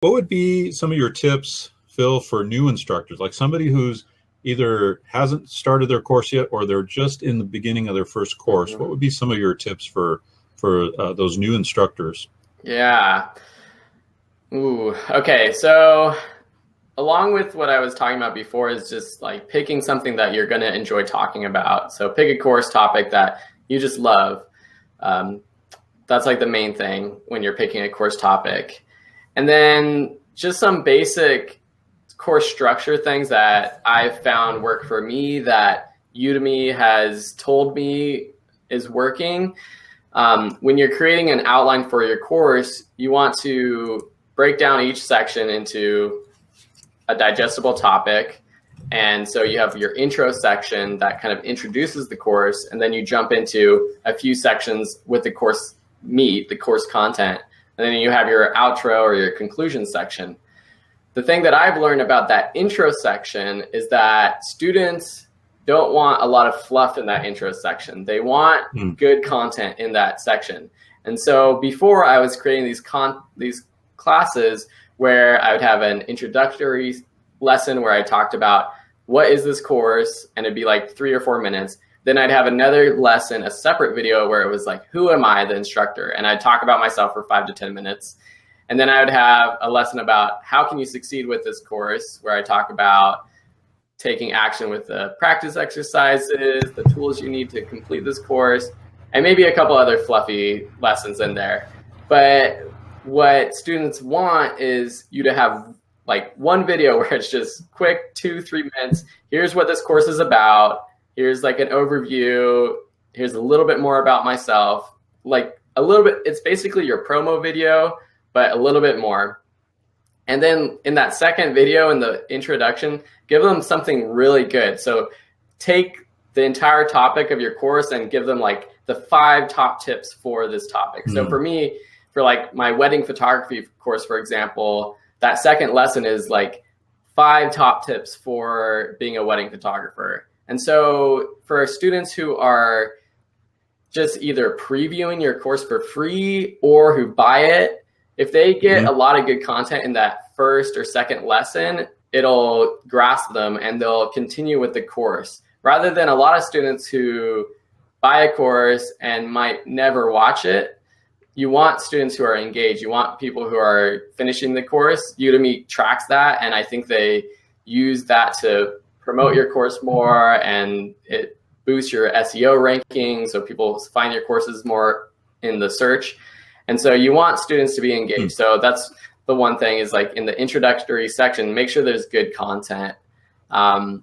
What would be some of your tips, Phil, for new instructors, like somebody who's either hasn't started their course yet or they're just in the beginning of their first course? What would be some of your tips for those new instructors? Yeah. Ooh, okay. So along with what I was talking about before is just like picking something that you're going to enjoy talking about. So pick a course topic that you just love. Um, that's like the main thing when you're picking a course topic. And then just some basic course structure things that I've found work for me that Udemy has told me is working. When you're creating an outline for your course, you want to break down each section into a digestible topic. And so you have your intro section that kind of introduces the course, and then you jump into a few sections with the course meat, the course content. And then you have your outro or your conclusion section. The thing that I've learned about that intro section is that students don't want a lot of fluff in that intro section. They want good content in that section. And so before I was creating these classes where I would have an introductory lesson where I talked about what is this course, and it'd be like 3 or 4 minutes. Then I'd have another lesson, a separate video where it was like, who am I, the instructor? And I'd talk about myself for 5 to 10 minutes. And then I would have a lesson about how can you succeed with this course, where I talk about taking action with the practice exercises, the tools you need to complete this course, and maybe a couple other fluffy lessons in there. But what students want is you to have like one video where it's just quick, 2-3 minutes. Here's what this course is about. Here's like an overview. Here's a little bit more about myself. Like a little bit, it's basically your promo video, but a little bit more. And then in that second video, in the introduction, give them something really good. So take the entire topic of your course and give them like the 5 top tips for this topic. So for me, for like my wedding photography course, for example, that second lesson is like 5 top tips for being a wedding photographer. And so for students who are just either previewing your course for free or who buy it, if they get a lot of good content in that first or second lesson, it'll grasp them and they'll continue with the course. Rather than a lot of students who buy a course and might never watch it, you want students who are engaged. You want people who are finishing the course. Udemy tracks that, and I think they use that to promote your course more, and it boosts your SEO rankings, so people find your courses more in the search. And so you want students to be engaged. So that's the one thing is like in the introductory section, make sure there's good content. One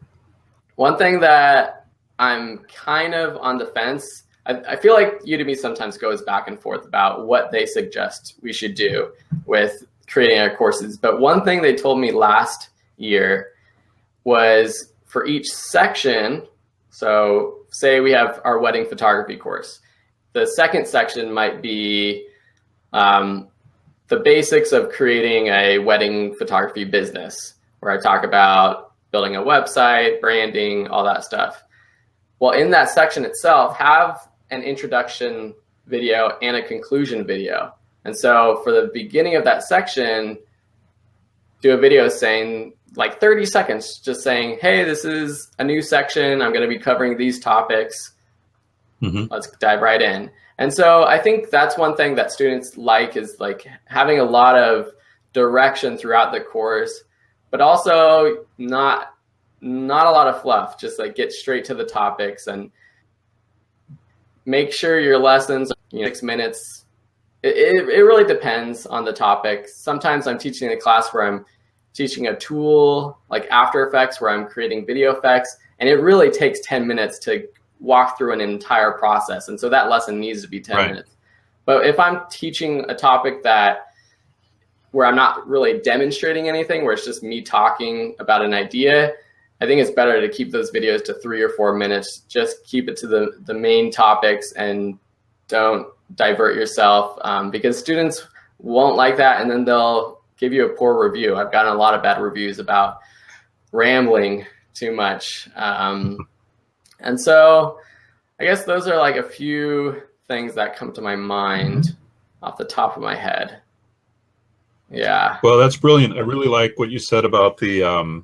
thing that I'm kind of on the fence, I feel like Udemy sometimes goes back and forth about what they suggest we should do with creating our courses. But one thing they told me last year was for each section, so say we have our wedding photography course, the second section might be the basics of creating a wedding photography business, where I talk about building a website, branding, all that stuff. Well, in that section itself, have an introduction video and a conclusion video. And so for the beginning of that section, do a video saying like 30 seconds, just saying, hey, this is a new section. I'm going to be covering these topics. Let's dive right in. And so I think that's one thing that students like is like having a lot of direction throughout the course, but also not a lot of fluff, just like get straight to the topics and make sure your lessons are 6 minutes. It really depends on the topic. Sometimes I'm teaching a class where I'm teaching a tool like After Effects where I'm creating video effects, and it really takes 10 minutes to walk through an entire process. And so that lesson needs to be 10 minutes. But if I'm teaching a topic where I'm not really demonstrating anything, where it's just me talking about an idea, I think it's better to keep those videos to 3 or 4 minutes. Just keep it to the main topics and don't divert yourself, because students won't like that, and then they'll give you a poor review. I've gotten a lot of bad reviews about rambling too much. And so I guess those are like a few things that come to my mind off the top of my head. Yeah. Well, that's brilliant. I really like what you said about the,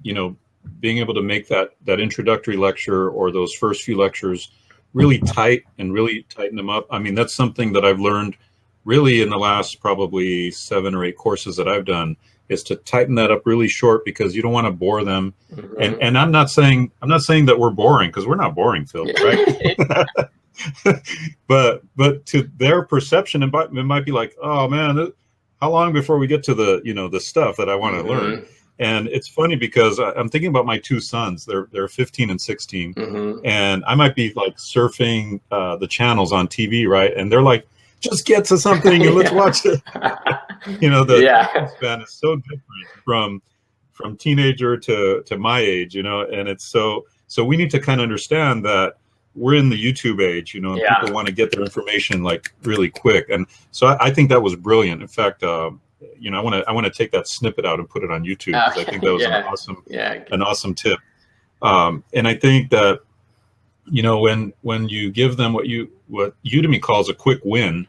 you know, being able to make that introductory lecture or those first few lectures really tight and really tighten them up. I mean, that's something that I've learned really in the last probably 7 or 8 courses that I've done, is to tighten that up really short, because you don't want to bore them. And I'm not saying that we're boring, because we're not boring, Phil, right? but to their perception, it might be like, oh man, how long before we get to the, you know, the stuff that I want to learn? And it's funny because I'm thinking about my 2 sons. They're 15 and 16, and I might be like surfing the channels on TV, right? And they're like, just get to something and let's watch it. You know, the span is so different from teenager to my age, you know, and it's so we need to kind of understand that we're in the YouTube age, you know, and people want to get their information like really quick. And so I think that was brilliant. In fact, you know, I want to take that snippet out and put it on YouTube, because I think that was an awesome tip. And I think that, you know, when you give them what Udemy calls a quick win,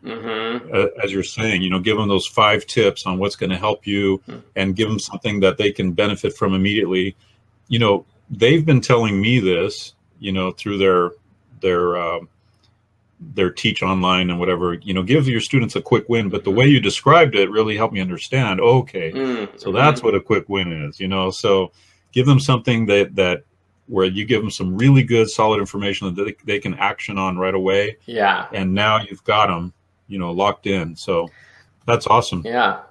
as you're saying, you know, give them those 5 tips on what's going to help you, and give them something that they can benefit from immediately. You know, they've been telling me this, you know, through their teach online and whatever, you know, give your students a quick win. But the way you described it really helped me understand, okay, so that's what a quick win is, you know. So give them something that where you give them some really good, solid information that they can action on right away. Yeah. And now you've got them, you know, locked in. So that's awesome. Yeah.